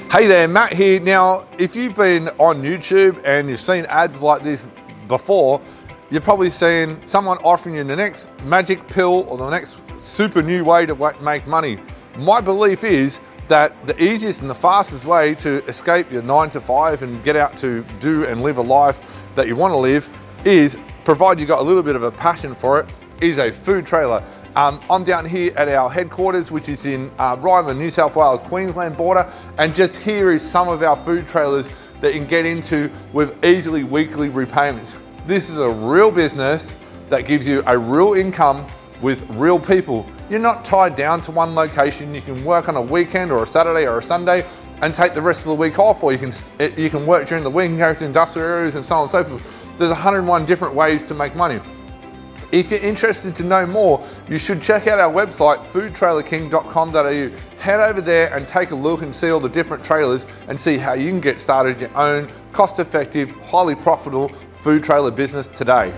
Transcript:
Hey there, Matt here. Now, if you've been on YouTube and you've seen ads like this before, you're probably seeing someone offering you the next magic pill or the next super new way to make money. My belief is that the easiest and the fastest way to escape your 9 to 5 and get out to do and live a life that you want to live is, provided you've got a little bit of a passion for it, is a food trailer. I'm down here at our headquarters, which is in right on the New South Wales Queensland border, and just here is some of our food trailers that you can get into with easily weekly repayments. This is a real business that gives you a real income with real people. You're not tied down to one location. You can work on a weekend or a Saturday or a Sunday and take the rest of the week off, or you can work during the week and go to industrial areas and so on and so forth. There's 101 different ways to make money. If you're interested to know more, you should check out our website, foodtrailerking.com.au. Head over there and take a look and see all the different trailers and see how you can get started your own cost-effective, highly profitable food trailer business today.